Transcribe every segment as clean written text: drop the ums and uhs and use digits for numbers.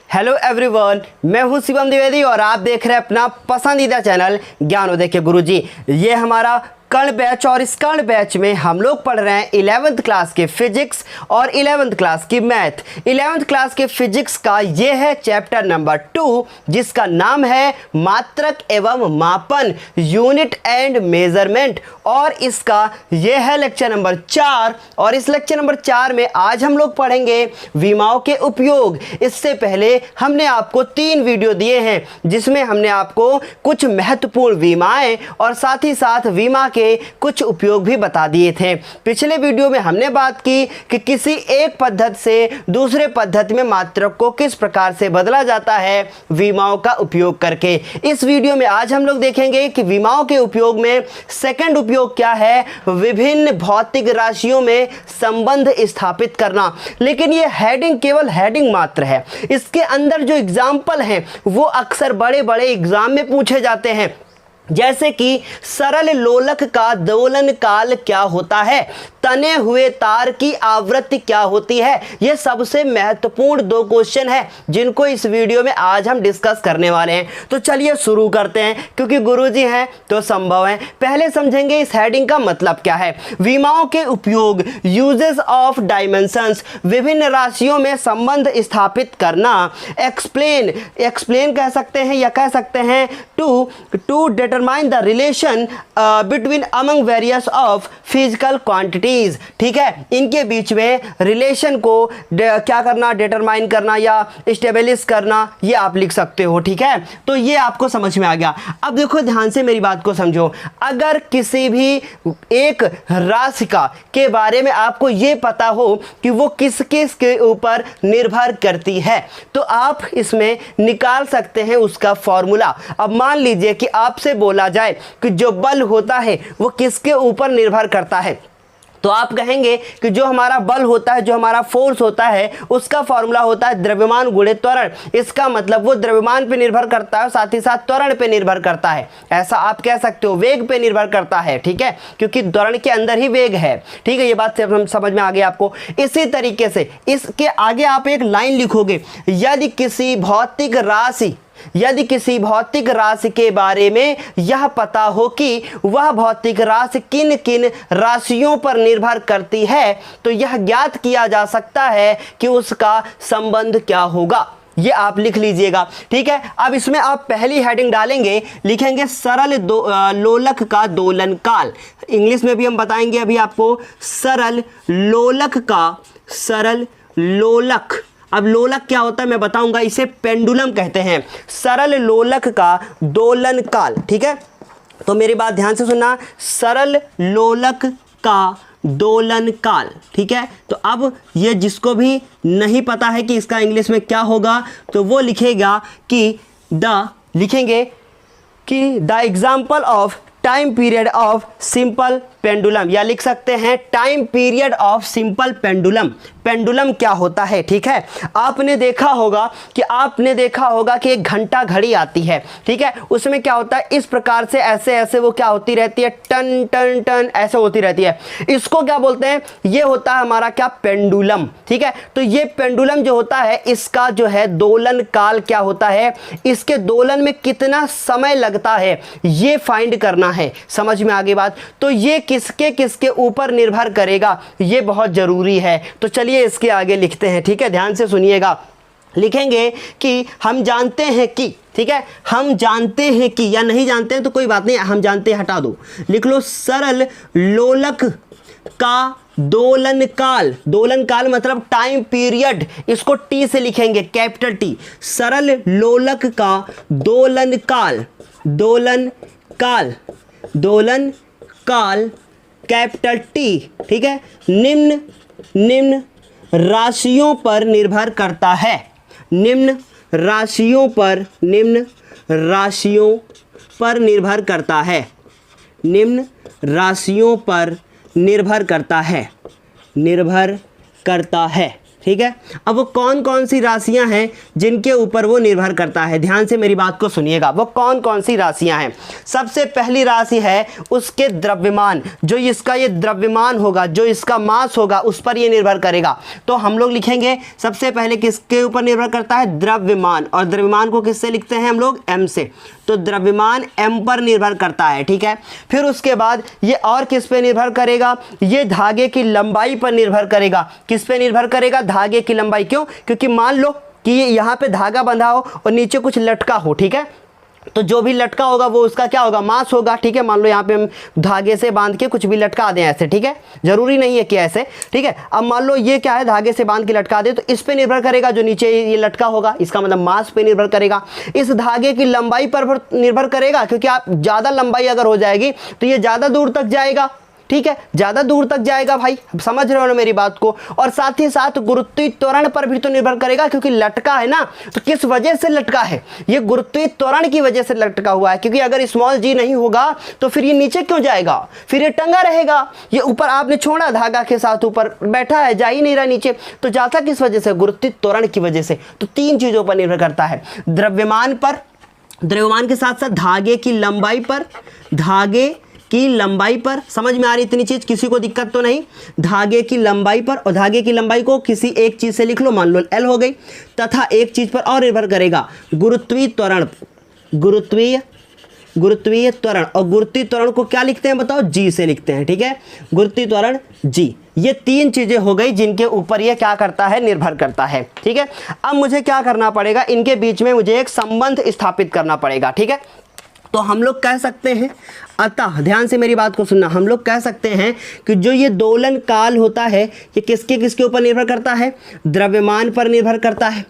Hello everyone, मैं हूं शिवम द्विवेदी और आप देख रहे हैं अपना पसंदीदा चैनल ज्ञानोदय के गुरुजी। ये हमारा कर्ण बैच और इस कर्ण बैच में हम लोग पढ़ रहे हैं 11th क्लास के फिजिक्स और 11th क्लास की मैथ। 11th क्लास के फिजिक्स का ये है चैप्टर नंबर 2 जिसका नाम है मात्रक एवं मापन, यूनिट एंड मेजरमेंट, और इसका ये है लेक्चर नंबर 4। और इस लेक्चर नंबर 4 में आज हम लोग पढ़ेंगे विमाओं के उपयोग। इससे पहले हमने आपको 3 वीडियो दिए हैं जिसमें हमने आपको कुछ महत्वपूर्ण विमाएं और साथ ही साथ विमा के कुछ उपयोग भी बता दिए थे। पिछले वीडियो में हमने बात की कि किसी एक पद्धति से दूसरे पद्धति में मात्रक को किस प्रकार से बदला जाता है विमाओं का उपयोग करके। इस वीडियो में आज हम लोग देखेंगे कि विमाओं के उपयोग में सेकंड उपयोग क्या है, विभिन्न भौतिक राशियों में संबंध स्थापित करना। लेकिन ये हेडिंग केवल हेडिंग मात्र है, इसके अंदर जो एग्जाम्पल हैं वो अक्सर बड़े बड़े एग्जाम में पूछे जाते हैं। जैसे कि सरल लोलक का दोलन काल क्या होता है, तने हुए तार की आवृत्ति क्या होती है। ये सबसे महत्वपूर्ण 2 क्वेश्चन है जिनको इस वीडियो में आज हम डिस्कस करने वाले हैं। तो चलिए शुरू करते हैं, क्योंकि गुरुजी हैं तो संभव है। पहले समझेंगे इस हेडिंग का मतलब क्या है। विमाओं के उपयोग, यूजेस ऑफ डायमेंशंस, विभिन्न राशियों में संबंध स्थापित करना। एक्सप्लेन कह सकते हैं या कह सकते हैं to determine the relation between among various of physical quantities. ठीक है, इनके बीच में रिलेशन को क्या करना, डिटरमाइन करना या स्टेबलिश करना, ये आप लिख सकते हो। ठीक है, तो ये आपको समझ में आ गया। अब देखो ध्यान से मेरी बात को समझो। अगर किसी भी एक राशिका के बारे में आपको ये पता हो कि वो किस किस के ऊपर निर्भर करती है तो आप इसमें निकाल सकते हैं उसका फॉर्मूला। अब मान लीजिए कि आपसे बोला जाए कि जो बल होता है वो किसके ऊपर निर्भर करता है, तो आप कहेंगे कि जो हमारा बल होता है, जो हमारा फोर्स होता है, उसका फॉर्मूला होता है द्रव्यमान गुणित त्वरण। इसका मतलब वो द्रव्यमान पे निर्भर करता है, साथ ही साथ त्वरण पे निर्भर करता है। ऐसा आप कह सकते हो, वेग पे निर्भर करता है। ठीक है, क्योंकि त्वरण के अंदर ही वेग है। ठीक है, ये बात हम समझ में आ गई आपको। इसी तरीके से इसके आगे आप एक लाइन लिखोगे, यदि किसी भौतिक राशि के बारे में यह पता हो कि वह भौतिक राशि किन किन राशियों पर निर्भर करती है तो यह ज्ञात किया जा सकता है कि उसका संबंध क्या होगा। ये आप लिख लीजिएगा। ठीक है, अब इसमें आप पहली हेडिंग डालेंगे, लिखेंगे सरल लोलक का दोलन काल। इंग्लिश में भी हम बताएंगे अभी आपको, सरल लोलक। अब लोलक क्या होता है मैं बताऊंगा, इसे पेंडुलम कहते हैं। सरल लोलक का दोलन काल। ठीक है, तो मेरी बात ध्यान से सुनना, सरल लोलक का दोलन काल। ठीक है, तो अब ये जिसको भी नहीं पता है कि इसका इंग्लिश में क्या होगा तो वो लिखेगा कि लिखेंगे कि the example of time period of simple pendulum, या लिख सकते हैं time period of simple pendulum. Pendulum क्या होता है? ठीक है, आपने देखा होगा कि एक घंटा घड़ी आती है। ठीक है, उसमें क्या होता है, इस प्रकार से ऐसे ऐसे वो क्या होती रहती है, टन टन टन ऐसे होती रहती है। इसको क्या बोलते हैं, ये होता है हमारा क्या, पेंडुलम। ठीक है, तो ये पेंडुलम जो होता है इसका जो है दोलन काल क्या होता है, इसके दोलन में कितना समय लगता है ये फाइंड करना है। समझ में आ गई बात? तो ये किसके ऊपर निर्भर करेगा, ये बहुत जरूरी है। तो चलिए इसके आगे लिखते हैं। ठीक है, ध्यान से सुनिएगा। लिखेंगे कि हम जानते हैं कि, ठीक है, हम जानते हैं कि, या नहीं जानते हैं तो कोई बात नहीं, हम जानते हैं हटा दो, लिख लो सरल लोलक का दोलन काल मतलब टाइम पीरियड, इसको टी से लिखेंगे, कैपिटल टी। सरल लोलक का दोलन काल कैपिटल टी। ठीक है, निम्न राशियों पर निर्भर करता है। निम्न राशियों पर निर्भर करता है। निर्भर करता है। ठीक है। अब वो कौन कौन सी राशियां हैं जिनके ऊपर वो निर्भर करता है, ध्यान से मेरी बात को सुनिएगा। वो कौन कौन सी राशियां हैं? सबसे पहली राशि है उसके द्रव्यमान, जो इसका ये द्रव्यमान होगा, जो इसका मास होगा, उस पर ये निर्भर करेगा। तो हम लोग लिखेंगे सबसे पहले किसके ऊपर निर्भर करता है? द्रव्यमान। और द्रव्यमान को किससे लिखते हैं हम लोग? m से। तो द्रव्यमान m पर निर्भर करता है, ठीक है। फिर उसके बाद ये और किस पे निर्भर करेगा? ये धागे की लंबाई पर निर्भर करेगा। किस पे निर्भर करेगा? धागे की लंबाई। क्यों? क्योंकि मान लो कि ये यहाँ पे धागा बंधा हो और नीचे कुछ लटका हो, ठीक है, तो जो भी लटका होगा वो उसका क्या होगा? मास होगा, ठीक है। मान लो यहाँ पे हम धागे से बांध के कुछ भी लटका दें ऐसे, ठीक है, जरूरी नहीं है कि ऐसे, ठीक है। अब मान लो ये क्या है, धागे से बांध के लटका दे, तो इस पे निर्भर करेगा, जो नीचे ये लटका होगा, इसका मतलब मास पे निर्भर करेगा। इस धागे की लंबाई पर निर्भर करेगा, क्योंकि आप ज़्यादा लंबाई अगर हो जाएगी तो ये ज़्यादा दूर तक जाएगा, ठीक है, ज़्यादा दूर तक जाएगा भाई, समझ रहे हो ना मेरी बात को। और साथ ही साथ गुरुत्वीय त्वरण पर भी तो निर्भर करेगा, क्योंकि लटका है ना, तो किस वजह से लटका है? ये गुरुत्वीय त्वरण की वजह से लटका हुआ है, क्योंकि अगर स्मॉल जी नहीं होगा तो फिर ये नीचे क्यों जाएगा? फिर ये टंगा रहेगा। ये ऊपर आपने छोड़ा धागा के साथ, ऊपर बैठा है, जा ही नहीं रहा नीचे, तो जाता किस वजह से? गुरुत्वीय त्वरण की वजह से। तो तीन चीज़ों पर निर्भर करता है, द्रव्यमान पर, द्रव्यमान के साथ साथ धागे की लंबाई पर, धागे की लंबाई पर। समझ में आ रही इतनी चीज? किसी को दिक्कत तो नहीं? धागे की लंबाई पर, और धागे की लंबाई को किसी एक चीज से लिख लो, मान लो L हो गई। तथा एक चीज पर और निर्भर करेगा, गुरुत्वीय त्वरण, गुरुत्वीय त्वरण। और गुरुत्वीय त्वरण को क्या लिखते हैं बताओ? G से लिखते हैं, ठीक है, गुरुत्वीय त्वरण G। ये तीन चीजें हो गई जिनके ऊपर ये क्या करता है? निर्भर करता है, ठीक है। अब मुझे क्या करना पड़ेगा? इनके बीच में मुझे एक संबंध स्थापित करना पड़ेगा, ठीक है। तो हम लोग कह सकते हैं, अतः ध्यान से मेरी बात को सुनना, हम लोग कह सकते हैं कि जो ये दोलन काल होता है ये किसके किसके ऊपर निर्भर करता है? द्रव्यमान पर निर्भर करता है।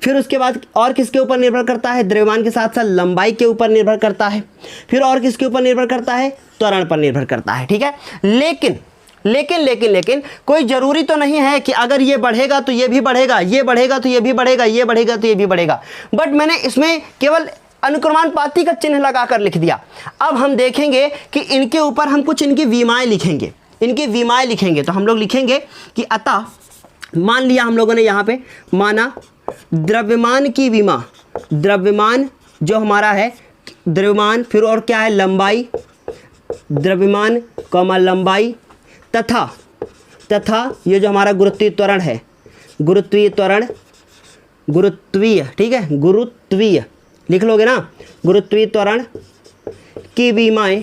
फिर उसके बाद और किसके ऊपर निर्भर करता है? द्रव्यमान के साथ साथ लंबाई के ऊपर निर्भर करता है। फिर और किसके ऊपर निर्भर करता है? त्वरण पर निर्भर करता है, ठीक है। लेकिन लेकिन लेकिन लेकिन कोई ज़रूरी तो नहीं है कि अगर ये बढ़ेगा तो ये भी बढ़ेगा, ये बढ़ेगा तो ये भी बढ़ेगा, ये बढ़ेगा तो ये भी बढ़ेगा। बट मैंने इसमें केवल अनुक्रमानुपाती का चिन्ह लगाकर लिख दिया। अब हम देखेंगे कि इनके ऊपर हम कुछ इनकी विमाएँ लिखेंगे, इनकी विमाएँ लिखेंगे। तो हम लोग लिखेंगे कि अतः, मान लिया हम लोगों ने यहाँ पे माना द्रव्यमान की विमा, द्रव्यमान जो हमारा है द्रव्यमान, फिर और क्या है? लंबाई, द्रव्यमान कॉमा लंबाई, तथा ये जो हमारा गुरुत्वीय त्वरण है, गुरुत्वीय त्वरण, गुरुत्वीय, ठीक है, गुरुत्वीय लिख लोगे ना, गुरुत्वीय त्वरण की विमाएं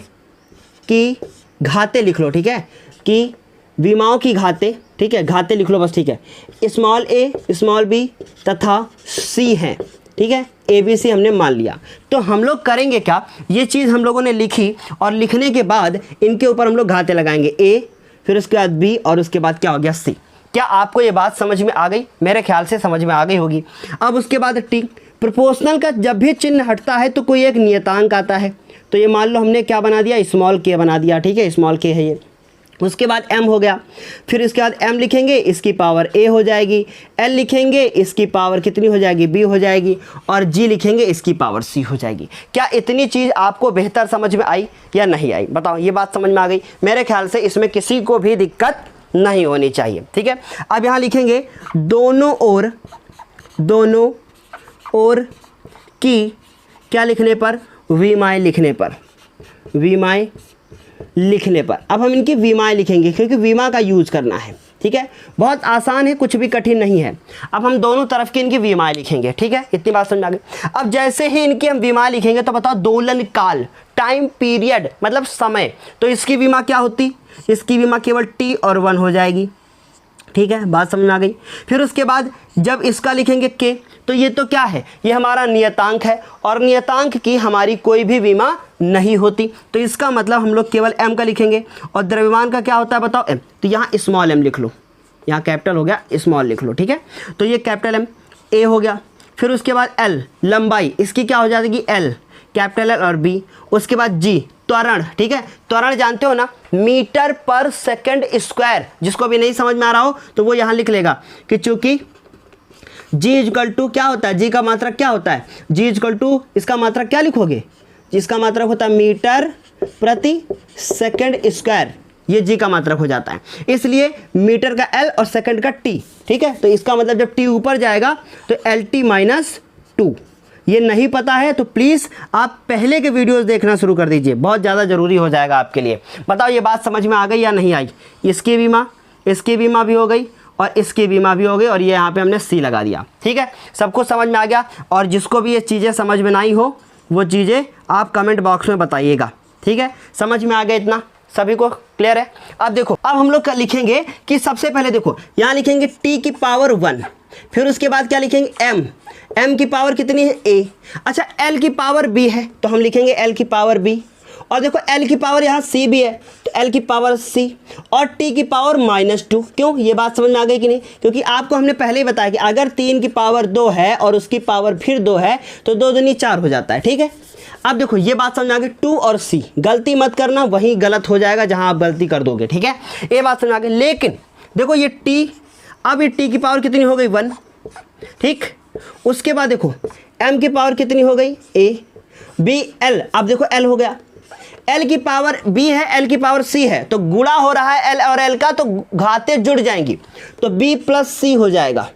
की घातें लिख लो, ठीक है, कि विमाओं की घातें, ठीक है, घातें लिख लो बस, ठीक है। स्मॉल ए, स्मॉल बी तथा सी हैं, ठीक है, ए बी सी हमने मान लिया। तो हम लोग करेंगे क्या? ये चीज़ हम लोगों ने लिखी और लिखने के बाद इनके ऊपर हम लोग घातें लगाएंगे, ए, फिर उसके बाद बी, और उसके बाद क्या हो गया? सी। क्या आपको ये बात समझ में आ गई? मेरे ख्याल से समझ में आ गई होगी। अब उसके बाद टी, प्रोपोर्शनल का जब भी चिन्ह हटता है तो कोई एक नियतांक आता है। तो ये मान लो हमने क्या बना दिया? स्मॉल के बना दिया, ठीक है, स्मॉल के है ये। उसके बाद m हो गया, फिर इसके बाद m लिखेंगे, इसकी पावर a हो जाएगी, l लिखेंगे, इसकी पावर कितनी हो जाएगी? b हो जाएगी, और g लिखेंगे, इसकी पावर c हो जाएगी। क्या इतनी चीज़ आपको बेहतर समझ में आई या नहीं आई? बताओ, ये बात समझ में आ गई? मेरे ख्याल से इसमें किसी को भी दिक्कत नहीं होनी चाहिए, ठीक है। अब यहाँ लिखेंगे दोनों ओर की, क्या लिखने पर? विमाएँ लिखने पर, विमाएँ लिखने पर। अब हम इनकी विमाएँ लिखेंगे क्योंकि विमा का यूज़ करना है, ठीक है, बहुत आसान है, कुछ भी कठिन नहीं है। अब हम दोनों तरफ की इनकी विमाएँ लिखेंगे, ठीक है, इतनी बात समझ आ गई। अब जैसे ही इनकी हम विमाएँ लिखेंगे तो बताओ दोलन काल, टाइम पीरियड मतलब समय, तो इसकी विमा क्या होती? इसकी विमा केवल t और 1 हो जाएगी, ठीक है, बात समझ में आ गई। फिर उसके बाद जब इसका लिखेंगे k, तो ये तो क्या है? ये हमारा नियतांक है, और नियतांक की हमारी कोई भी विमा नहीं होती, तो इसका मतलब हम लोग केवल m का लिखेंगे। और द्रव्यमान का क्या होता है बताओ? m। तो यहाँ स्मॉल m लिख लो, यहाँ कैपिटल हो गया, स्मॉल लिख लो, ठीक है। तो ये कैपिटल M a हो गया। फिर उसके बाद l, लंबाई, इसकी क्या हो जाएगी? l, कैपिटल L और B। उसके बाद G, त्वरण, ठीक है, त्वरण जानते हो ना, मीटर पर सेकंड स्क्वायर। जिसको भी नहीं समझ में आ रहा हो तो वो यहाँ लिख लेगा कि चूंकि G इजकल टू क्या होता है? G का मात्रक क्या होता है? G इजकल टू, इसका मात्रक क्या लिखोगे? जिसका मात्रक होता है मीटर प्रति सेकंड स्क्वायर, ये जी का मात्रक हो जाता है, इसलिए मीटर का एल और सेकंड का टी। ठीक है, तो इसका मतलब जब टी ऊपर जाएगा तो एल टी माइनस 2। ये नहीं पता है तो प्लीज़ आप पहले के वीडियोस देखना शुरू कर दीजिए, बहुत ज़्यादा ज़रूरी हो जाएगा आपके लिए। बताओ ये बात समझ में आ गई या नहीं आई? इसकी भी माँ भी हो गई और इसकी भी माँ भी हो गई, और ये यहाँ पे हमने सी लगा दिया। ठीक है, सबको समझ में आ गया? और जिसको भी ये चीज़ें समझ में नहीं हो वो चीज़ें आप कमेंट बॉक्स में बताइएगा। ठीक है, समझ में आ गया? इतना सभी को क्लियर है? अब देखो, अब हम लोग लिखेंगे कि सबसे पहले देखो यहाँ लिखेंगे t की पावर 1, फिर उसके बाद क्या लिखेंगे m की पावर कितनी है a। अच्छा, l की पावर b है तो हम लिखेंगे l की पावर b, और देखो l की पावर यहाँ c भी है तो l की पावर c, और t की पावर -2। क्यों? ये बात समझ में आ गई कि नहीं? क्योंकि आपको हमने पहले ही बताया कि अगर 3 की पावर 2 है और उसकी पावर फिर 2 है तो 2 दूनी 4 हो जाता है। ठीक है, अब देखो ये बात समझ में आ गई। 2 और c, गलती मत करना, वहीं गलत हो जाएगा जहां आप गलती कर दोगे। ठीक है, ये बात समझ में आ गई। लेकिन देखो ये t, अब ये t की पावर कितनी हो गई 1। ठीक, उसके बाद देखो m की पावर कितनी हो गई a, b, l। अब देखो l हो गया, l की पावर b है, l की पावर c है, तो गुणा हो रहा है l और l का, तो घातें जुड़ जाएंगी तो b प्लस c हो जाएगा।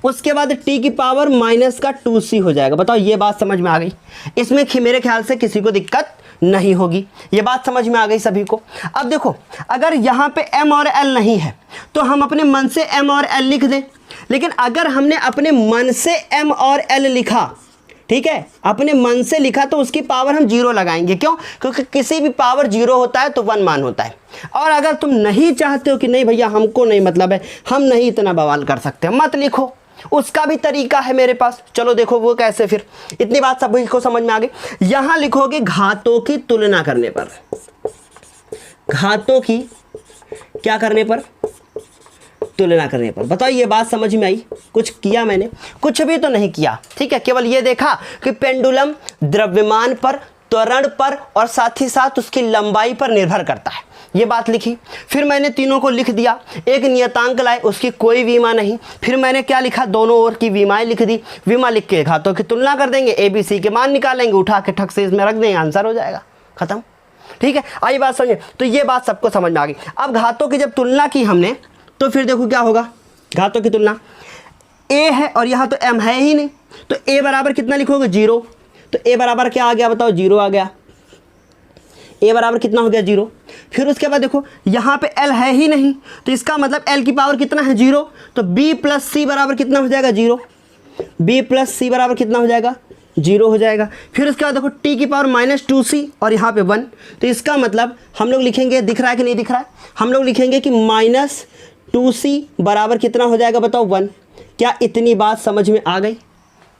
उसके बाद t की पावर माइनस का 2c हो जाएगा। बताओ ये बात समझ में आ गई? इसमें मेरे ख्याल से किसी को दिक्कत नहीं होगी, ये बात समझ में आ गई सभी को। अब देखो, अगर यहाँ पे m और l नहीं है तो हम अपने मन से m और l लिख दें, लेकिन अगर हमने अपने मन से m और l लिखा, ठीक है, अपने मन से लिखा, तो उसकी पावर हम 0 लगाएंगे। क्यों? क्योंकि किसी भी पावर 0 होता है तो 1 मान होता है। और अगर तुम नहीं चाहते हो कि नहीं भैया हमको नहीं मतलब है, हम नहीं इतना बवाल कर सकते, मत लिखो, उसका भी तरीका है मेरे पास। चलो देखो वो कैसे। फिर इतनी बात सभी को समझ में आ गई। यहां लिखोगे घातों की तुलना करने पर, घातों की क्या करने पर? तुलना करने पर। बताओ ये बात समझ में आई? कुछ किया मैंने? कुछ भी तो नहीं किया। ठीक है, केवल ये देखा कि पेंडुलम द्रव्यमान पर, त्वरण पर और साथ ही साथ उसकी लंबाई पर निर्भर करता है, ये बात लिखी। फिर मैंने तीनों को लिख दिया, एक नियतांक लाए, उसकी कोई विमा नहीं। फिर मैंने क्या लिखा? दोनों ओर की विमाएं लिख दी। विमा लिख के घातों की तुलना कर देंगे, ABC के मान निकालेंगे, उठा के ठक से इसमें रख देंगे, आंसर हो जाएगा, खत्म। ठीक है, आई बात समझे? तो ये बात सबको समझ में आ गई। अब घातों की जब तुलना की हमने तो फिर देखो क्या होगा। घातों की तुलना, a है और यहाँ तो m है ही नहीं, तो a बराबर कितना लिखोगे? 0। तो a बराबर क्या आ गया? बताओ, 0 आ गया। a बराबर कितना हो गया? 0। फिर उसके बाद देखो यहाँ पे l है ही नहीं, तो इसका मतलब l की पावर कितना है? 0। तो b प्लस c बराबर कितना हो जाएगा? 0। b प्लस c बराबर कितना हो जाएगा? 0 हो जाएगा। फिर उसके बाद देखो t की पावर -2c और यहाँ पे 1, तो इसका मतलब हम लोग लिखेंगे, दिख रहा है कि नहीं दिख रहा है? हम लोग लिखेंगे कि -2c बराबर कितना हो जाएगा? बताओ 1। क्या इतनी बात समझ में आ गई?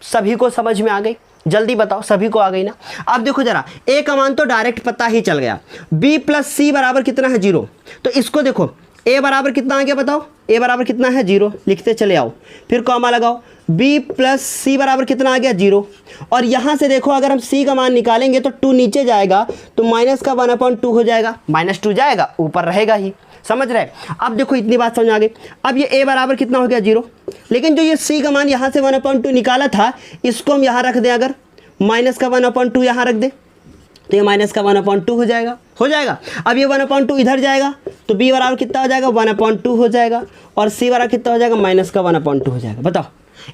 सभी को समझ में आ गई? जल्दी बताओ, सभी को आ गई ना? अब देखो जरा, a का मान तो डायरेक्ट पता ही चल गया। b प्लस c बराबर कितना है? 0। तो इसको देखो, a बराबर कितना आ गया? बताओ, a बराबर कितना है? 0। लिखते चले आओ, फिर कॉमा लगाओ। b प्लस c बराबर कितना आ गया? 0। और यहाँ से देखो, अगर हम c का मान निकालेंगे तो 2 नीचे जाएगा, तो माइनस का 1/2 हो जाएगा। -2 जाएगा, ऊपर रहेगा ही। समझ रहे? अब देखो इतनी बात समझ आ गई। अब ये a बराबर कितना हो गया? 0। लेकिन जो ये c का मान यहाँ से 1/2 निकाला था, इसको हम यहाँ रख दें, अगर माइनस का 1/2 यहाँ रख दें, तो ये माइनस का 1/2 हो जाएगा, हो जाएगा। अब ये 1/2 इधर जाएगा, तो b बराबर कितना हो जाएगा? 1/2 हो जाएगा, और c बराबर कितना हो जाएगा? माइनस का 1/2 हो जाएगा। बताओ,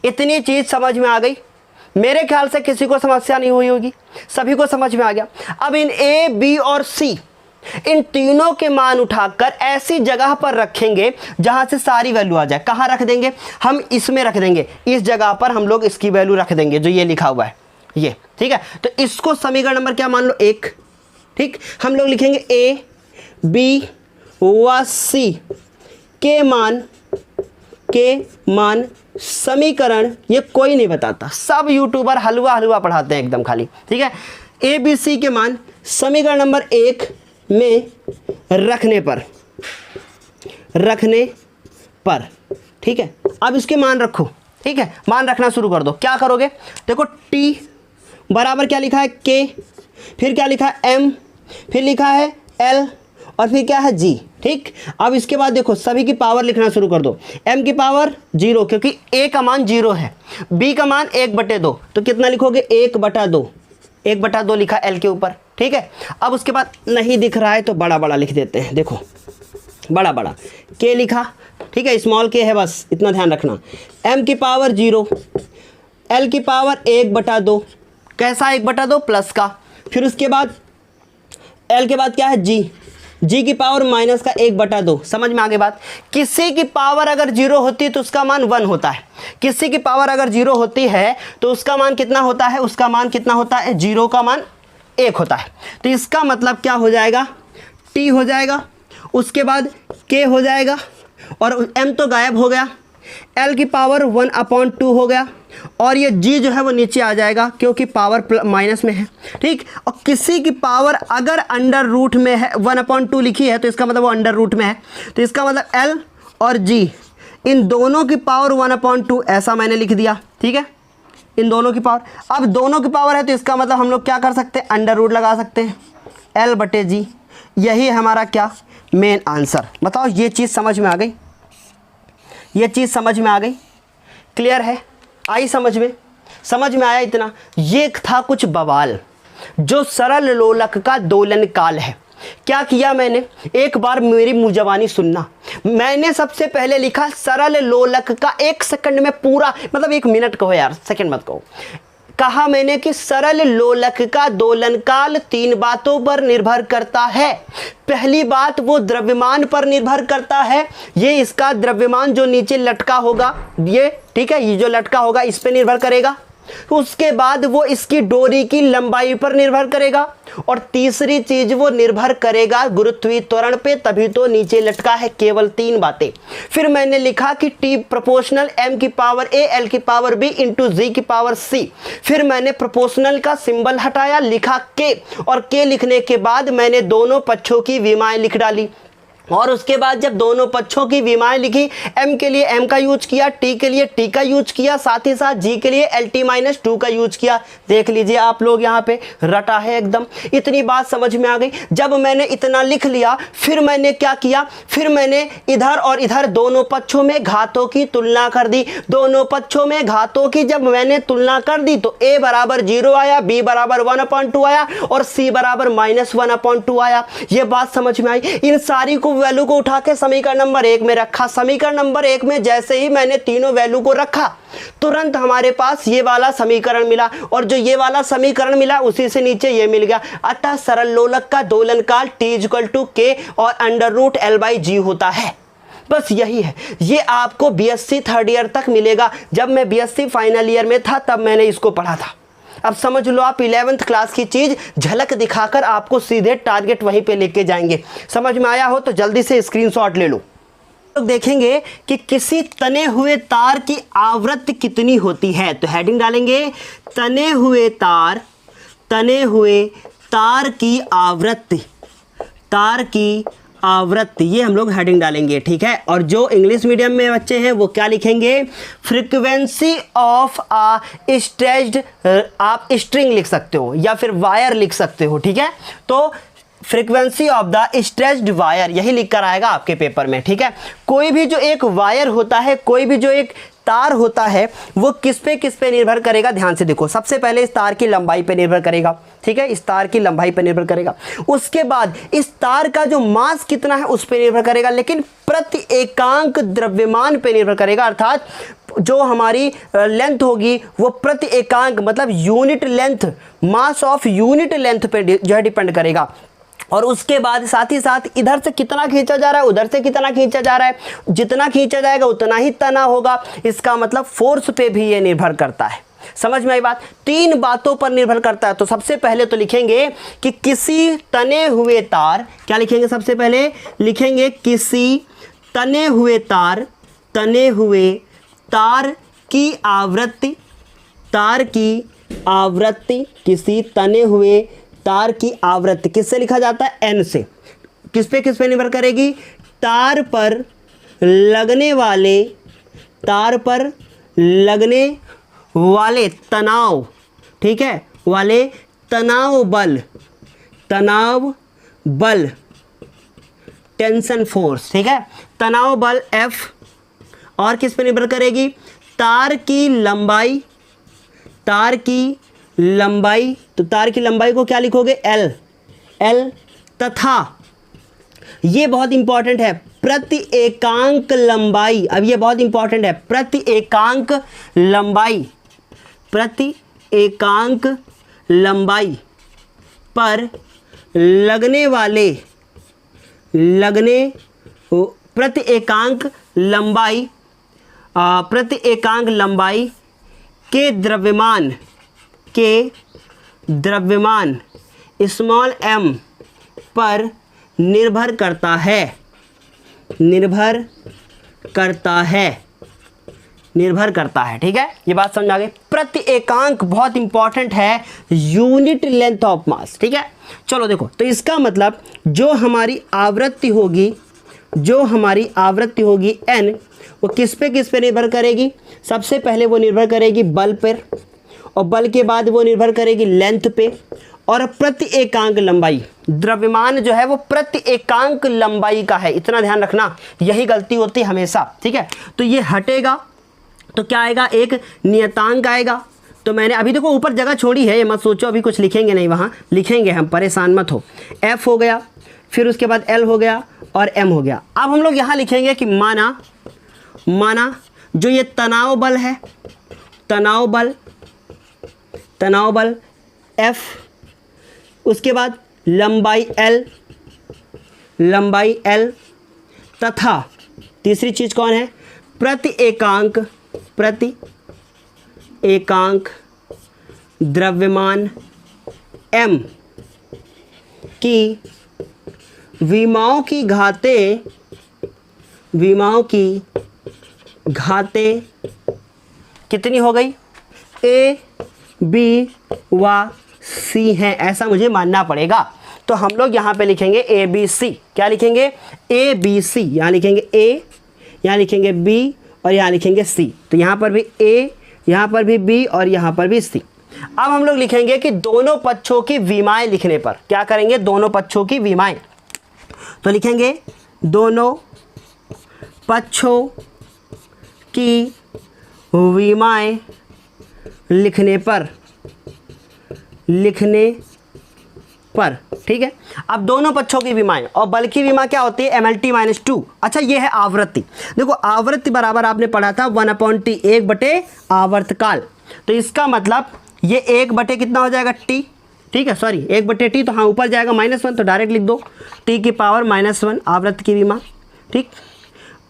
इतनी चीज़ समझ में आ गई? मेरे ख्याल से किसी को समस्या नहीं हुई होगी, सभी को समझ में आ गया। अब इन a, b और c, इन तीनों के मान उठाकर ऐसी जगह पर रखेंगे जहां से सारी वैल्यू आ जाए। कहां रख देंगे? हम इसमें रख देंगे, इस जगह पर हम लोग इसकी वैल्यू रख देंगे जो ये लिखा हुआ है, ये। ठीक है, तो इसको समीकरण नंबर क्या मान लो? 1। ठीक, हम लोग लिखेंगे a, b व c के मान समीकरण, ये कोई नहीं बताता, सब यूट्यूबर हलवा पढ़ाते हैं एकदम खाली। ठीक है, a, b, c के मान समीकरण नंबर 1 में रखने पर। ठीक है, अब इसके मान रखो। ठीक है, मान रखना शुरू कर दो। क्या करोगे? देखो t बराबर क्या लिखा है? k, फिर क्या लिखा है? m, फिर लिखा है l, और फिर क्या है? g। ठीक, अब इसके बाद देखो सभी की पावर लिखना शुरू कर दो। m की पावर 0, क्योंकि a का मान 0 है। b का मान 1/2, तो कितना लिखोगे? 1/2। 1/2 लिखा l के ऊपर। ठीक है। अब उसके बाद नहीं दिख रहा है तो बड़ा बड़ा लिख देते हैं, देखो बड़ा बड़ा के लिखा, ठीक है, स्मॉल के है, बस इतना ध्यान रखना। m की पावर 0, l की पावर 1/2, कैसा 1/2 प्लस का, फिर उसके बाद l के बाद क्या है g की पावर माइनस का 1/2। समझ में आगे बात। किसी की पावर अगर 0 होती है तो उसका मान 1 होता है, किसी की पावर अगर 0 होती है तो उसका मान कितना होता है, उसका मान कितना होता है, 0 का मान 1 होता है। तो इसका मतलब क्या हो जाएगा, t हो जाएगा, उसके बाद k हो जाएगा और m तो गायब हो गया, l की पावर 1/2 हो गया और ये g जो है वो नीचे आ जाएगा क्योंकि पावर माइनस में है, ठीक। और किसी की पावर अगर अंडर रूट में है, 1/2 लिखी है तो इसका मतलब वो अंडर रूट में है, तो इसका मतलब l और g इन दोनों की पावर 1/2 ऐसा मैंने लिख दिया, ठीक है, इन दोनों की पावर। अब दोनों की पावर है तो इसका मतलब हम लोग क्या कर सकते हैं, अंडर रूट लगा सकते हैं, l/g। यही है हमारा क्या, मेन आंसर। बताओ ये चीज़ समझ में आ गई, ये चीज़ समझ में आ गई, क्लियर है, आई समझ में, समझ में आया इतना। ये था कुछ बवाल जो सरल लोलक का दोलन काल है। क्या किया मैंने, एक बार मेरी मुंह सुनना। मैंने सबसे पहले लिखा सरल लोलक का, 1 सेकंड में पूरा, मतलब 1 मिनट कहो यार, सेकंड मत कहो, कहा मैंने कि सरल लोलक का दोलन काल 3 बातों पर निर्भर करता है। पहली बात, वो द्रव्यमान पर निर्भर करता है, ये इसका द्रव्यमान जो नीचे लटका होगा ये, ठीक है, ये जो लटका होगा इस पे निर्भर करेगा। उसके बाद वो इसकी डोरी की लंबाई पर निर्भर करेगा और तीसरी चीज वो निर्भर करेगा गुरुत्वीय त्वरण पे, तभी तो नीचे लटका है। केवल 3 बातें। फिर मैंने लिखा कि T प्रोपोर्शनल m की पावर a l की पावर b इंटू g की पावर c। फिर मैंने प्रोपोर्शनल का सिंबल हटाया, लिखा k, और k लिखने के बाद मैंने दोनों पक्षों की विमाएं लिख डाली। और उसके बाद जब दोनों पक्षों की विमाएं लिखी, m के लिए m का यूज किया, t के लिए t का यूज किया, साथ ही साथ g के लिए LT-2 का यूज किया। देख लीजिए आप लोग यहाँ पे रटा है एकदम। इतनी बात समझ में आ गई। जब मैंने इतना लिख लिया फिर मैंने क्या किया, फिर मैंने इधर और इधर दोनों पक्षों में घातों की तुलना कर दी। दोनों पक्षों में घातों की जब मैंने तुलना कर दी तो a बराबर 0 आया, b बराबर 1/2 आया और c बराबर -1/2 आया। ये बात समझ में आई। इन सारी को वैल्यू को उठा के समीकरण नंबर 1 में रखा। समीकरण नंबर 1 में जैसे ही मैंने तीनों वैल्यू को रखा तुरंत हमारे पास ये वाला समीकरण मिला, और जो ये वाला समीकरण मिला उसी से नीचे ये मिल गया। अतः सरल लोलक का दोलन काल T = K और √L/G होता है। बस यही है। ये आपको BSc 3rd ईयर तक मिलेगा। जब मैं BSc फाइनल ईयर में था तब मैंने इसको पढ़ा था। अब समझ लो आप 11th क्लास की चीज झलक दिखाकर आपको सीधे टारगेट वहीं पे लेके जाएंगे। समझ में आया हो तो जल्दी से स्क्रीनशॉट ले लो। तो देखेंगे कि किसी तने हुए तार की आवृत्ति कितनी होती है। तो हेडिंग डालेंगे तने हुए तार की आवृत्ति, तार की आवृत्ति, ये हम लोग हेडिंग डालेंगे, ठीक है। और जो इंग्लिश मीडियम में बच्चे हैं वो क्या लिखेंगे, फ्रीक्वेंसी ऑफ आ स्ट्रेच्ड, आप स्ट्रिंग लिख सकते हो या फिर वायर लिख सकते हो, ठीक है। तो frequency of the stretched wire यही लिख कर आएगा आपके पेपर में, ठीक है। कोई भी जो एक वायर होता है, कोई भी जो एक तार होता है वो किस पे निर्भर करेगा, ध्यान से देखो। सबसे पहले इस तार की लंबाई पे निर्भर करेगा, ठीक है, इस तार की लंबाई पे निर्भर करेगा। उसके बाद इस तार का जो मास कितना है उस पे निर्भर करेगा, लेकिन प्रति एकांक द्रव्यमान पे निर्भर करेगा। अर्थात जो हमारी लेंथ होगी वो प्रति एकांक मतलब unit length, mass of unit length पे जो है डिपेंड करेगा। और उसके बाद साथ ही साथ इधर से कितना खींचा जा रहा है, उधर से कितना खींचा जा रहा है, जितना खींचा जाएगा उतना ही तना होगा। इसका मतलब फोर्स पे भी ये निर्भर करता है। समझ में आई बात। 3 बातों पर निर्भर करता है। तो सबसे पहले तो लिखेंगे कि किसी तने हुए तार, क्या लिखेंगे, सबसे पहले लिखेंगे किसी तने हुए तार की आवृत्ति, किसी तने हुए तार की आवृत्ति किससे लिखा जाता है, n से। किस पे निर्भर करेगी, तार पर लगने वाले तनाव, ठीक है, वाले तनाव बल टेंशन फोर्स, ठीक है, तनाव बल F। और किस पे निर्भर करेगी, तार की लंबाई। तो तार की लंबाई को क्या लिखोगे, L, L तथा, ये बहुत इंपॉर्टेंट है, प्रति एकांक लंबाई। अब ये बहुत इंपॉर्टेंट है, प्रति एकांक लंबाई, प्रति एकांक लंबाई पर लगने वाले प्रति एकांक लंबाई के द्रव्यमान स्मॉल m पर निर्भर करता है। ठीक है, ये बात समझ आ गई। प्रति एकांक बहुत इंपॉर्टेंट है, यूनिट लेंथ ऑफ मास। ठीक है, चलो देखो, तो इसका मतलब जो हमारी आवृत्ति होगी n, वो किस पे निर्भर करेगी? सबसे पहले वो निर्भर करेगी बल पर, और बल के बाद वो निर्भर करेगी लेंथ पे, और प्रति एकांक लंबाई, द्रव्यमान जो है वो प्रति एकांक लंबाई का है। इतना ध्यान रखना, यही गलती होती है हमेशा। ठीक है, तो ये हटेगा तो क्या आएगा? एक नियतांक आएगा। तो मैंने अभी देखो ऊपर जगह छोड़ी है, ये मत सोचो अभी कुछ लिखेंगे नहीं, वहाँ लिखेंगे हम, परेशान मत हो। F हो गया, फिर उसके बाद L हो गया और M हो गया। अब हम लोग यहाँ लिखेंगे कि माना जो ये तनाव बल है, तनाव बल F, उसके बाद लंबाई L तथा तीसरी चीज कौन है? प्रति एकांक द्रव्यमान M की विमाओं की घातें कितनी हो गई? A, B व C हैं, ऐसा मुझे मानना पड़ेगा। तो हम लोग यहाँ पे लिखेंगे ABC। क्या लिखेंगे? ABC। यहाँ लिखेंगे A, यहाँ लिखेंगे B और यहाँ लिखेंगे C। तो यहाँ पर भी A, यहाँ पर भी B और यहाँ पर भी C। अब हम लोग लिखेंगे कि दोनों पक्षों की विमाएं लिखने पर क्या करेंगे? दोनों पक्षों की विमाएं। तो लिखेंगे दोनों पक्षों की विमाएं लिखने पर। ठीक है, अब दोनों पक्षों की विमाएं, और बल की विमा क्या होती है? MLT-2। अच्छा, ये है आवृत्ति। देखो आवृत्ति बराबर आपने पढ़ा था 1/T, 1 आवर्तकाल। तो इसका मतलब ये 1 कितना हो जाएगा? T। ठीक है, सॉरी 1/T, तो हाँ ऊपर जाएगा -1, तो डायरेक्ट लिख दो T की पावर -1 आवृत्ति की विमा। ठीक,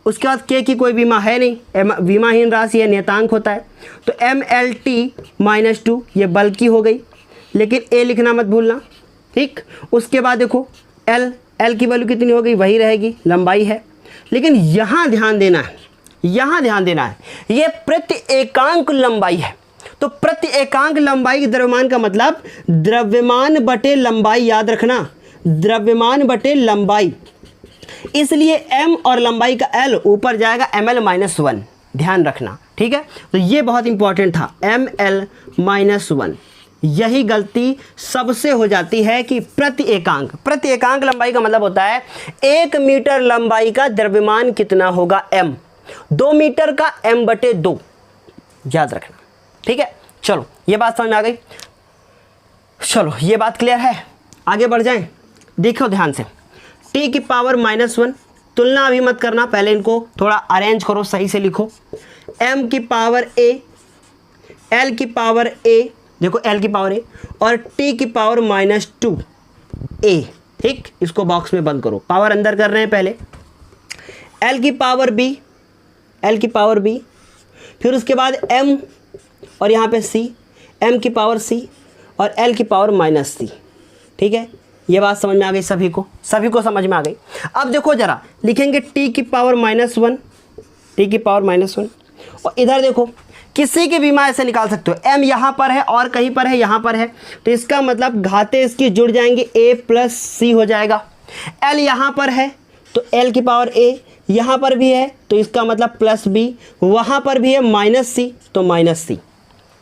उसके बाद K की कोई विमा है नहीं, विमाहीन राशि है, नियतांक होता है। तो MLT-2 ये बल की हो गई, लेकिन A लिखना मत भूलना। ठीक, उसके बाद देखो L की वैल्यू कितनी हो गई? वही रहेगी, लंबाई है। लेकिन यहाँ ध्यान देना है, ये प्रति एकांक लंबाई है। तो प्रति एकांक लंबाई के द्रव्यमान का मतलब द्रव्यमान बटे लंबाई, याद रखना, द्रव्यमान बटे लंबाई। इसलिए M और लंबाई का L ऊपर जाएगा ML-1, ध्यान रखना। ठीक है, तो ये बहुत इंपॉर्टेंट था, ML-1। यही गलती सबसे हो जाती है कि प्रति एकांक लंबाई का मतलब होता है 1 मीटर लंबाई का द्रव्यमान कितना होगा? M। 2 मीटर का M/2, याद रखना। ठीक है, चलो ये बात समझ में आ गई। चलो ये बात क्लियर है, आगे बढ़ जाएं। देखो ध्यान से, T की पावर -1, तुलना अभी मत करना, पहले इनको थोड़ा अरेंज करो, सही से लिखो। M की पावर A, L की पावर A, देखो L की पावर A, और T की पावर -2A। ठीक, इसको बॉक्स में बंद करो, पावर अंदर कर रहे हैं पहले। L की पावर B, फिर उसके बाद M और यहाँ पे C, M की पावर C और L की पावर -C। ठीक है, ये बात समझ में आ गई सभी को समझ में आ गई। अब देखो जरा, लिखेंगे T की पावर -1, और इधर देखो किसी की विमा ऐसे निकाल सकते हो। M यहाँ पर है और कहीं पर है, यहाँ पर है, तो इसका मतलब घातें इसकी जुड़ जाएंगी, A+C हो जाएगा। L यहाँ पर है तो L की पावर A, यहाँ पर भी है तो इसका मतलब +B, वहाँ पर भी है -C तो -C।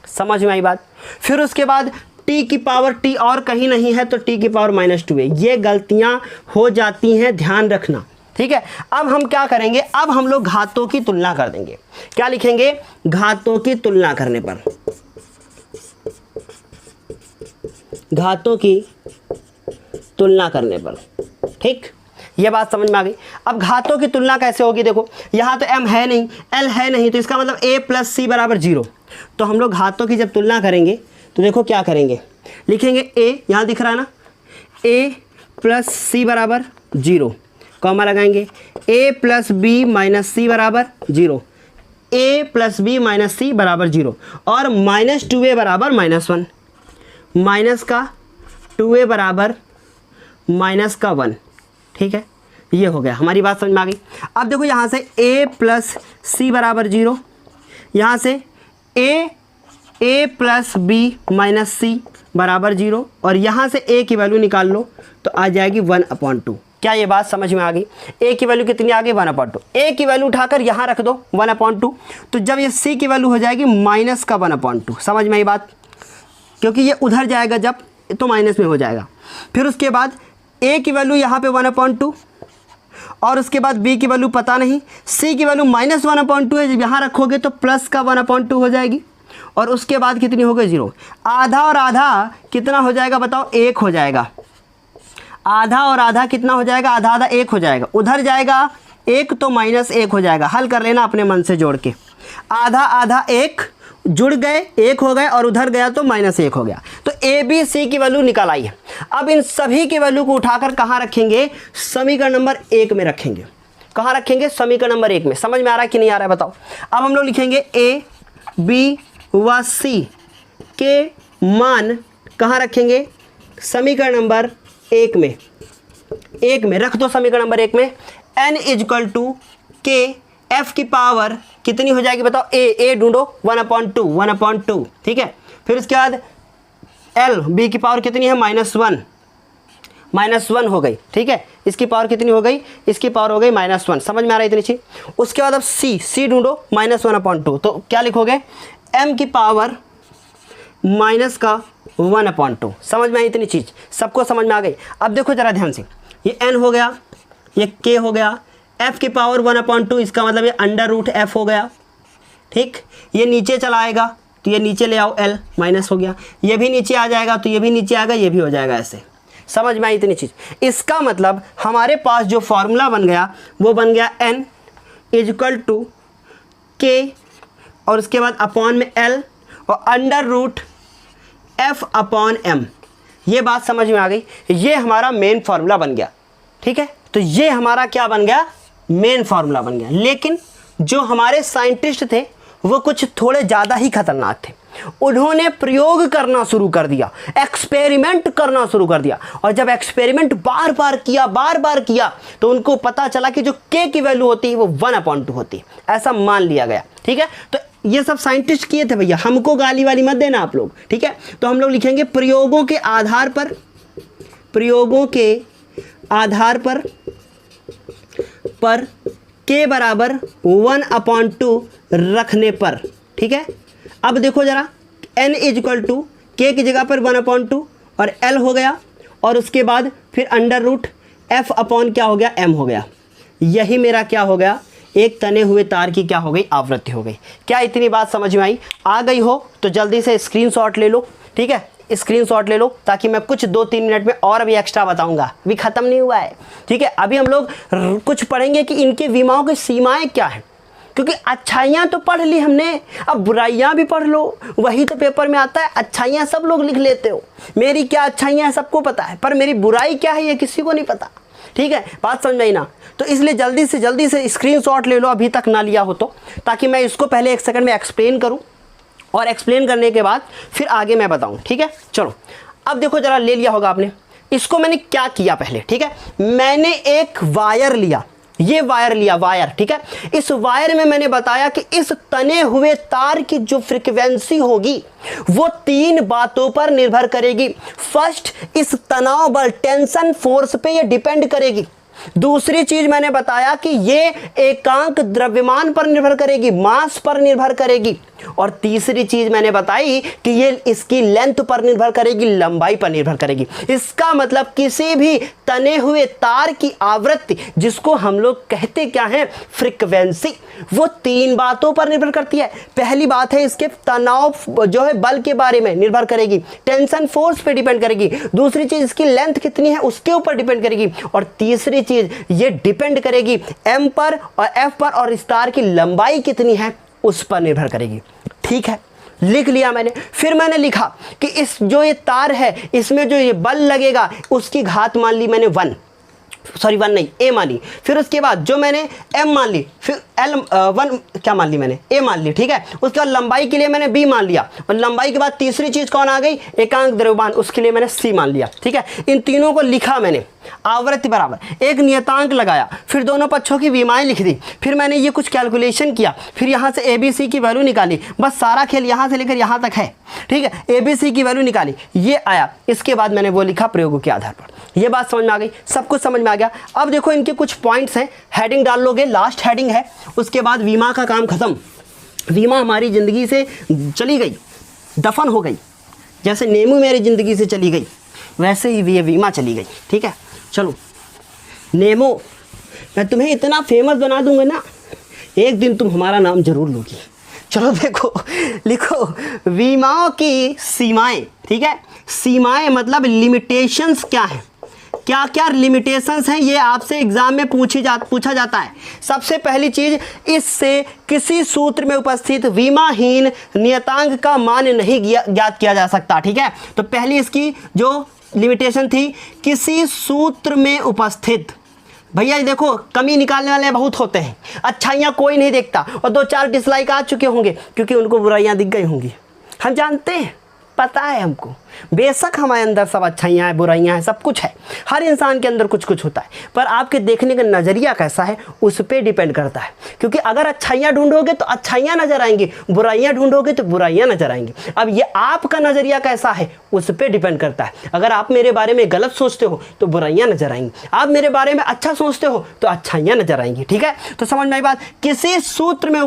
समझ में आई बात? फिर उसके बाद T की पावर T और कहीं नहीं है तो T की पावर -2 है। ये गलतियाँ हो जाती हैं, ध्यान रखना। ठीक है, अब हम क्या करेंगे? अब हम लोग घातों की तुलना कर देंगे। क्या लिखेंगे? घातों की तुलना करने पर, घातों की तुलना करने पर। ठीक, ये बात समझ में आ गई। अब घातों की तुलना कैसे होगी, देखो यहाँ तो m है नहीं, l है नहीं, तो इसका मतलब a प्लस सी बराबर 0। तो हम लोग घातों की जब तुलना करेंगे तो देखो क्या करेंगे, लिखेंगे a, यहाँ दिख रहा है ना, a प्लस सी बराबर 0, कॉमा लगाएंगे, a प्लस बी माइनस सी बराबर 0, a प्लस बी माइनस सी बराबर 0, और माइनस 2a बराबर -1, माइनस का 2a बराबर माइनस का 1। ठीक है, ये हो गया, हमारी बात समझ में आ गई। अब देखो यहाँ से a प्लस सी बराबर 0, यहाँ से a प्लस बी माइनस सी बराबर 0, और यहाँ से a की वैल्यू निकाल लो तो आ जाएगी 1/2। क्या ये बात समझ में आ गई? a की वैल्यू कितनी आ गई? 1/2। a की वैल्यू उठाकर यहाँ रख दो 1/2, तो जब ये c की वैल्यू हो जाएगी माइनस का 1/2। समझ में आई बात? क्योंकि ये उधर जाएगा जब तो माइनस में हो जाएगा। फिर उसके बाद a की वैल्यू यहाँ पे 1/2, और उसके बाद b की वैल्यू पता नहीं, c की वैल्यू -1/2 है, जब यहाँ रखोगे तो प्लस का 1/2 हो जाएगी, और उसके बाद कितनी हो गई? 0। आधा और आधा कितना हो जाएगा बताओ? 1 हो जाएगा। आधा और आधा कितना हो जाएगा? आधा आधा 1 हो जाएगा। उधर जाएगा 1 तो -1 हो जाएगा। हल कर लेना अपने मन से जोड़ के। आधा आधा 1 जुड़ गए, 1 हो गए, और उधर गया तो -1 हो गया। तो ए बी सी की वैल्यू निकाल आई है। अब इन सभी की वैल्यू को उठाकर कहाँ रखेंगे? समीकरण नंबर 1 में रखेंगे। कहाँ रखेंगे? समीकरण नंबर 1 में। समझ में आ रहा है कि नहीं आ रहा है बताओ? अब हम लोग लिखेंगे ए बी व सी के मान कहाँ रखेंगे? समीकरण नंबर 1 में। 1 में रख दो समीकरण नंबर 1 में। n = k, f की पावर कितनी हो जाएगी बताओ? a ढूंढो, 1/2। ठीक है, फिर उसके बाद l, b की पावर कितनी है? -1 हो गई। ठीक है, इसकी पावर कितनी हो गई? इसकी पावर हो गई -1। समझ में आ रहा है इतनी चीज? उसके बाद अब c ढूंढो, -1/2। तो क्या लिखोगे? m की पावर माइनस का 1/2। समझ में आई इतनी चीज? सबको समझ में आ गई? अब देखो जरा ध्यान से, ये n हो गया, ये k हो गया, f की पावर 1/2, इसका मतलब ये √f हो गया। ठीक, ये नीचे चला आएगा तो ये नीचे ले आओ, l माइनस हो गया, ये भी नीचे आ जाएगा तो ये भी नीचे आएगा, ये भी हो जाएगा ऐसे। समझ में आई इतनी चीज? इसका मतलब हमारे पास जो फॉर्मूला बन गया वो बन गया n = k, और उसके बाद अपॉन में l, और √f/m। ये बात समझ में आ गई? ये हमारा मेन फार्मूला बन गया। ठीक है, तो ये हमारा क्या बन गया? मेन फार्मूला बन गया। लेकिन जो हमारे साइंटिस्ट थे वो कुछ थोड़े ज़्यादा ही खतरनाक थे। उन्होंने प्रयोग करना शुरू कर दिया, एक्सपेरिमेंट करना शुरू कर दिया, और जब एक्सपेरिमेंट बार बार किया तो उनको पता चला कि जो k की वैल्यू होती है वो 1/2 होती है। ऐसा मान लिया गया। ठीक है, तो ये सब साइंटिस्ट किए थे भैया, हमको गाली वाली मत देना आप लोग। ठीक है, तो हम लोग लिखेंगे प्रयोगों के आधार पर k बराबर 1/2 रखने पर। ठीक है, अब देखो जरा, n = k की जगह पर 1/2 और l हो गया, और उसके बाद फिर √f/ क्या हो गया? m हो गया। यही मेरा क्या हो गया? एक तने हुए तार की क्या हो गई? आवृत्ति हो गई। क्या इतनी बात समझ में आई? आ गई हो तो जल्दी से स्क्रीनशॉट ले लो। ठीक है, स्क्रीनशॉट ले लो, ताकि मैं कुछ 2-3 मिनट में और अभी एक्स्ट्रा बताऊंगा। अभी खत्म नहीं हुआ है। ठीक है, अभी हम लोग कुछ पढ़ेंगे कि इनके विमाओं की सीमाएं क्या है, क्योंकि अच्छाइयाँ तो पढ़ ली हमने, अब बुराइयाँ भी पढ़ लो। वही तो पेपर में आता है। अच्छाइयाँ सब लोग लिख लेते हो, मेरी क्या अच्छाइयाँ है सबको पता है, पर मेरी बुराई क्या है ये किसी को नहीं पता। ठीक है, बात समझ में आई ना? तो इसलिए जल्दी से स्क्रीनशॉट ले लो, अभी तक ना लिया हो तो, ताकि मैं इसको पहले 1 सेकंड में एक्सप्लेन करूं, और एक्सप्लेन करने के बाद फिर आगे मैं बताऊं। ठीक है, चलो अब देखो जरा, ले लिया होगा आपने इसको। मैंने क्या किया पहले? ठीक है, मैंने एक वायर लिया, ये वायर लिया, वायर। ठीक है, इस वायर में मैंने बताया कि इस तने हुए तार की जो फ्रीक्वेंसी होगी वो 3 बातों पर निर्भर करेगी। फर्स्ट, इस तनाव बल, टेंशन फोर्स पे ये डिपेंड करेगी। दूसरी चीज मैंने बताया कि ये एकांक द्रव्यमान पर निर्भर करेगी, मास पर निर्भर करेगी। और तीसरी चीज मैंने बताई कि ये इसकी लेंथ पर निर्भर करेगी, लंबाई पर निर्भर करेगी। इसका मतलब किसी भी तने हुए तार की आवृत्ति, जिसको हम लोग कहते क्या है, फ्रीक्वेंसी, वो 3 बातों पर निर्भर करती है। पहली बात है इसके तनाव जो है बल के बारे में निर्भर करेगी, टेंशन फोर्स पे डिपेंड करेगी। दूसरी चीज इसकी लेंथ कितनी है उसके ऊपर डिपेंड करेगी। और तीसरी चीज ये डिपेंड करेगी एम पर और एफ पर, और इस तार की लंबाई कितनी है उस पर निर्भर करेगी। ठीक है, लिख लिया मैंने। फिर मैंने लिखा कि इस जो ये तार है इसमें जो ये बल लगेगा उसकी घात मान ली मैंने 1 नहीं ए मान ली। फिर उसके बाद जो मैंने एम मान ली, फिर एल 1 क्या मान ली मैंने, ए मान ली। ठीक है, उसके बाद लंबाई के लिए मैंने बी मान लिया, और लंबाई के बाद तीसरी चीज कौन आ गई, एकांक द्रव्यमान, उसके लिए मैंने सी मान लिया। ठीक है, इन तीनों को लिखा मैंने, आवृत्ति बराबर एक नियतांक लगाया, फिर दोनों पक्षों की विमाएं लिख दी, फिर मैंने ये कुछ कैलकुलेशन किया, फिर यहाँ से ए बी सी की वैल्यू निकाली। बस सारा खेल यहाँ से लेकर यहाँ तक है। ठीक है, ए बी सी की वैल्यू निकाली, ये आया। इसके बाद मैंने वो लिखा प्रयोगों के आधार पर। ये बात समझ में आ गई, सब कुछ समझ में आ गया। अब देखो इनके कुछ पॉइंट्स हैं, हेडिंग डाल लोगे, लास्ट हेडिंग है, उसके बाद विमा का काम खत्म। विमा हमारी ज़िंदगी से चली गई, दफन हो गई। जैसे नेमू मेरी ज़िंदगी से चली गई वैसे ही ये विमा चली गई। ठीक है, चलो नेमो, मैं तुम्हें इतना फेमस बना दूंगा ना, एक दिन तुम हमारा नाम जरूर लोगी। चलो देखो, लिखो विमाओं की सीमाएं। ठीक है, सीमाएं मतलब लिमिटेशंस क्या है, क्या क्या लिमिटेशंस हैं, ये आपसे एग्जाम में पूछा जाता है। सबसे पहली चीज, इससे किसी सूत्र में उपस्थित विमाहीन नियतांक का मान नहीं ज्ञात किया जा सकता। ठीक है, तो पहली इसकी जो लिमिटेशन थी, किसी सूत्र में उपस्थित। भैया देखो, कमी निकालने वाले बहुत होते हैं, अच्छाइयाँ कोई नहीं देखता, और 2-4 डिसलाइक आ चुके होंगे क्योंकि उनको बुराइयाँ दिख गई होंगी। हम जानते हैं, पता है हमको, बेशक हमारे अंदर सब अच्छाइयाँ हैं, बुराइयाँ हैं, सब कुछ है, हर इंसान के अंदर कुछ कुछ होता है, पर आपके देखने का नज़रिया कैसा है उस पर डिपेंड करता है। क्योंकि अगर अच्छाइयाँ ढूंढोगे तो अच्छाइयाँ नजर आएंगी, बुराइयाँ ढूंढोगे तो बुराइयाँ नजर आएंगी। अब ये आपका नज़रिया कैसा है उस पर डिपेंड करता है। अगर आप मेरे बारे में गलत सोचते हो तो बुराइयाँ नजर आएंगी, आप मेरे बारे में अच्छा सोचते हो तो अच्छाइयाँ नजर आएंगी। ठीक है, तो समझ में आई बात। किसी सूत्र में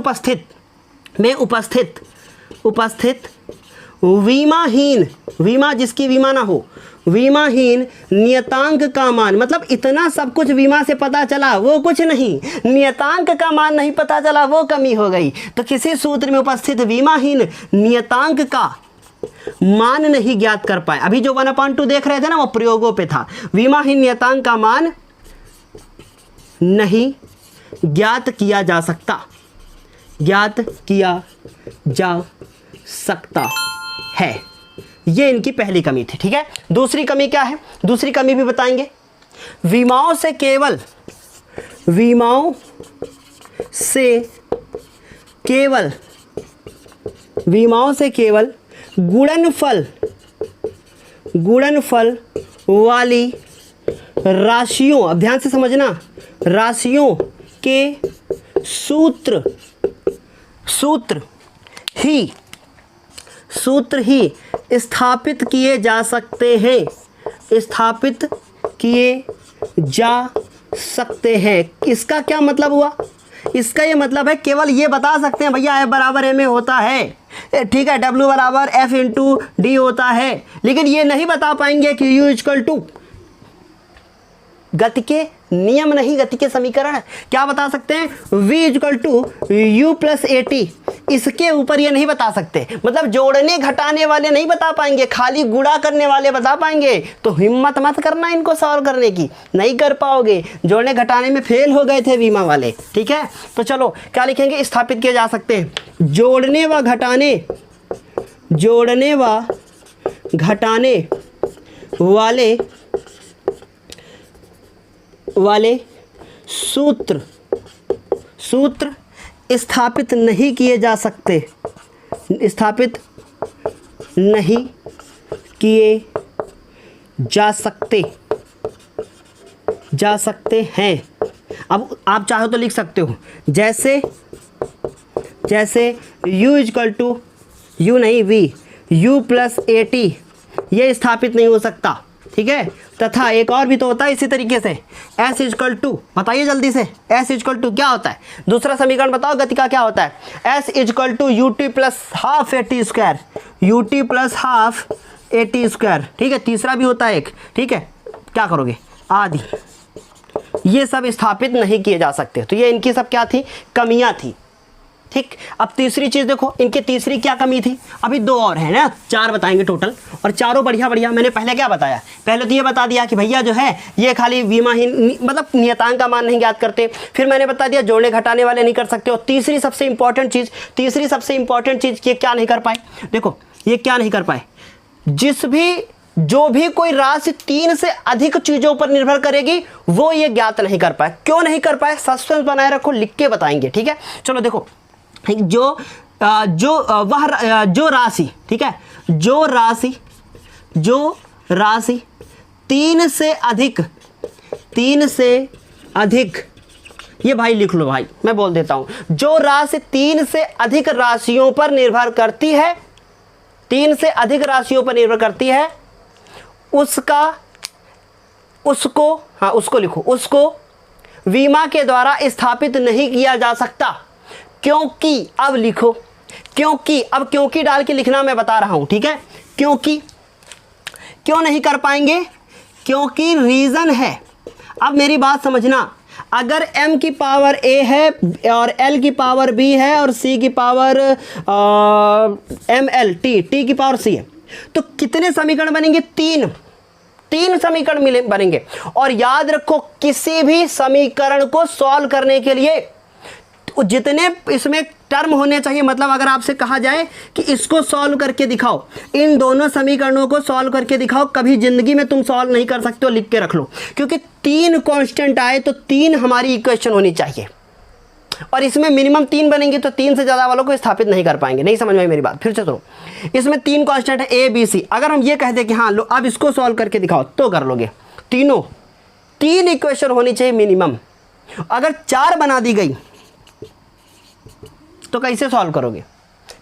उपस्थित विमाहीन, विमा जिसकी विमा ना हो, विमाहीन नियतांक का मान, मतलब इतना सब कुछ विमा से पता चला वो कुछ नहीं, नियतांक का मान नहीं पता चला वो कमी हो गई। तो किसी सूत्र में उपस्थित विमाहीन नियतांक का मान नहीं ज्ञात कर पाए। अभी जो 1/2 देख रहे थे ना वो प्रयोगों पे था। विमाहीन नियतांक का मान नहीं ज्ञात किया जा सकता, ज्ञात किया जा सकता है, ये इनकी पहली कमी थी। ठीक है, दूसरी कमी क्या है, दूसरी कमी भी बताएंगे। विमाओं से केवल गुणनफल वाली राशियों, अब ध्यान से समझना, राशियों के सूत्र ही स्थापित किए जा सकते हैं, इसका क्या मतलब हुआ, इसका ये मतलब है केवल ये बता सकते हैं भैया F बराबर M होता है, ठीक है, W बराबर F इंटू D होता है, लेकिन ये नहीं बता पाएंगे कि U इक्वल टू गति के नियम नहीं, गति के समीकरण। क्या बता सकते हैं, V equal to U plus AT, इसके ऊपर ये नहीं बता सकते। मतलब जोड़ने घटाने वाले नहीं बता पाएंगे, खाली गुणा करने वाले बता पाएंगे। तो हिम्मत मत करना इनको सॉल्व करने की, नहीं कर पाओगे, जोड़ने घटाने में फेल हो गए थे बीमा वाले। ठीक है, तो चलो क्या लिखेंगे, स्थापित किए जा सकते हैं, जोड़ने व घटाने वाले सूत्र स्थापित नहीं किए जा सकते, स्थापित नहीं किए जा सकते हैं। अब आप चाहो तो लिख सकते हो, जैसे U इक्वल टू U नहीं V, U प्लस AT, ये स्थापित नहीं हो सकता। ठीक है। तथा एक और भी तो होता है इसी तरीके से, s इजकल टू, बताइए जल्दी से, s इजकल टू क्या होता है, दूसरा समीकरण बताओ गति का क्या होता है, s equal to u t plus half a t square, u t plus half a t square, ठीक है। तीसरा भी होता है एक, ठीक है, क्या करोगे, आदि। ये सब स्थापित नहीं किए जा सकते, तो ये इनकी सब क्या थी, कमियां थी, ठीक। अब तीसरी चीज देखो, इनकी तीसरी क्या कमी थी, अभी दो और है ना, चार बताएंगे टोटल, और चारों बढ़िया बढ़िया। मैंने पहले क्या बताया, पहले तो ये बता दिया कि भैया जो है ये खाली विमाहीन मतलब नियतांक का मान नहीं ज्ञात करते, फिर मैंने बता दिया जोड़ने घटाने वाले नहीं कर सकते, और तीसरी सबसे इंपॉर्टेंट चीज ये क्या नहीं कर पाए, देखो ये क्या नहीं कर पाए, जो भी कोई राशि 3 से अधिक चीजों पर निर्भर करेगी वो ये ज्ञात नहीं कर पाए। क्यों नहीं कर पाए, सस्पेंस बनाए रखो, लिख के बताएंगे, ठीक है। चलो देखो, जो राशि, ठीक है, जो राशि 3 से अधिक, ये भाई लिख लो भाई, मैं बोल देता हूं, जो राशि 3 से अधिक राशियों पर निर्भर करती है, 3 से अधिक राशियों पर निर्भर करती है, उसको लिखो, उसको विमा के द्वारा स्थापित नहीं किया जा सकता, क्योंकि, अब लिखो क्योंकि, अब क्योंकि डाल के लिखना मैं बता रहा हूं, ठीक है। क्यों नहीं कर पाएंगे, क्योंकि रीजन है, अब मेरी बात समझना, अगर m की पावर a है और l की पावर b है और c की पावर ml t की पावर c है, तो कितने समीकरण बनेंगे, तीन समीकरण बनेंगे। और याद रखो, किसी भी समीकरण को सॉल्व करने के लिए जितने इसमें टर्म होने चाहिए, मतलब अगर आपसे कहा जाए कि इसको सॉल्व करके दिखाओ, इन दोनों समीकरणों को सॉल्व करके दिखाओ, कभी जिंदगी में तुम सॉल्व नहीं कर सकते हो, लिख के रख लो, क्योंकि 3 कांस्टेंट आए तो 3 हमारी इक्वेशन होनी चाहिए, और इसमें मिनिमम 3 बनेंगे, तो 3 से ज़्यादा वालों को स्थापित नहीं कर पाएंगे। नहीं समझ में आई मेरी बात, फिर से सुनो, इसमें 3 कांस्टेंट है ए बी सी, अगर हम ये कह दें कि हाँ लो अब इसको सॉल्व करके दिखाओ तो कर लोगे, 3 इक्वेशन होनी चाहिए मिनिमम। अगर 4 बना दी गई तो कैसे सॉल्व करोगे,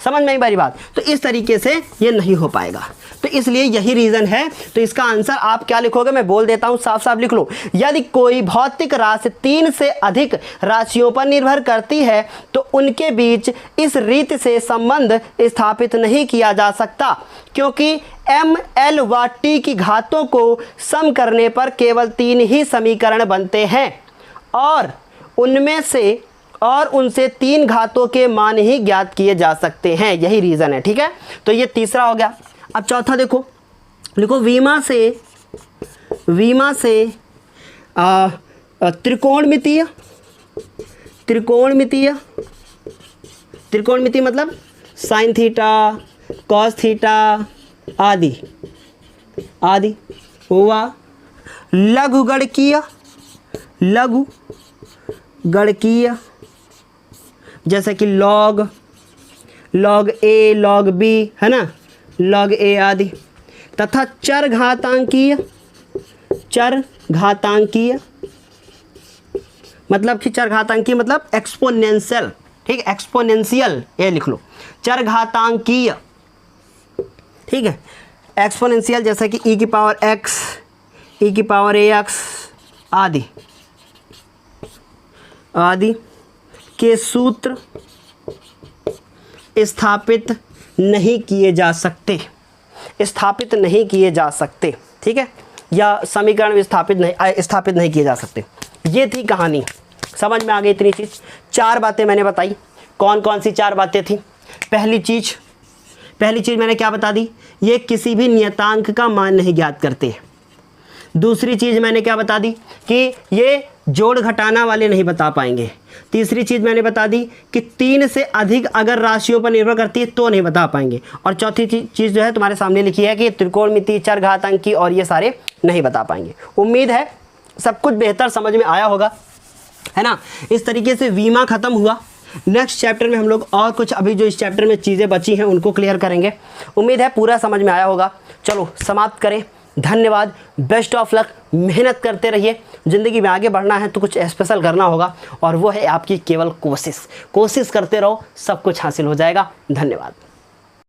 समझ में आई मेरी बात, तो इस तरीके से ये नहीं हो पाएगा, तो इसलिए यही रीजन है। तो इसका आंसर आप क्या लिखोगे, मैं बोल देता हूं, साफ साफ लिख लो, यदि कोई भौतिक राशि 3 से अधिक राशियों पर निर्भर करती है तो उनके बीच इस रीति से संबंध स्थापित नहीं किया जा सकता, क्योंकि m, l व t की घातों को सम करने पर केवल 3 ही समीकरण बनते हैं, और उनसे 3 घातों के मान ही ज्ञात किए जा सकते हैं, यही रीज़न है, ठीक है। तो ये तीसरा हो गया। अब चौथा देखो, लिखो विमा से त्रिकोणमितीय मतलब साइन थीटा, कॉस थीटा आदि हुआ, लघुगणकीय जैसे कि लॉग ए, लॉग बी, है ना, लॉग ए आदि, तथा चर घातांकीय मतलब कि चर घातांकीय मतलब एक्सपोनेंशियल, ठीक है, एक्सपोनेंशियल ये लिख लो, चर घातांकीय, ठीक है, एक्सपोनेंशियल जैसे कि e की पावर x, e की पावर ax आदि के सूत्र स्थापित नहीं किए जा सकते, ठीक है, या समीकरण स्थापित नहीं किए जा सकते। ये थी कहानी, समझ में आ गई इतनी चीज़। 4 बातें मैंने बताई, कौन कौन सी 4 बातें थी। पहली चीज़ मैंने क्या बता दी, ये किसी भी नियतांक का मान नहीं ज्ञात करते। दूसरी चीज़ मैंने क्या बता दी कि ये जोड़ घटाना वाले नहीं बता पाएंगे। तीसरी चीज़ मैंने बता दी कि 3 से अधिक अगर राशियों पर निर्भर करती है तो नहीं बता पाएंगे। और चौथी चीज़ जो है तुम्हारे सामने लिखी है कि त्रिकोणमिति, चर घातांकी और ये सारे नहीं बता पाएंगे। उम्मीद है सब कुछ बेहतर समझ में आया होगा, है ना। इस तरीके से वीमा ख़त्म हुआ। नेक्स्ट चैप्टर में हम लोग और कुछ अभी जो इस चैप्टर में चीज़ें बची हैं उनको क्लियर करेंगे। उम्मीद है पूरा समझ में आया होगा। चलो समाप्त करें। धन्यवाद, बेस्ट ऑफ लक, मेहनत करते रहिए। ज़िंदगी में आगे बढ़ना है तो कुछ स्पेशल करना होगा और वो है आपकी केवल कोशिश करते रहो, सब कुछ हासिल हो जाएगा। धन्यवाद।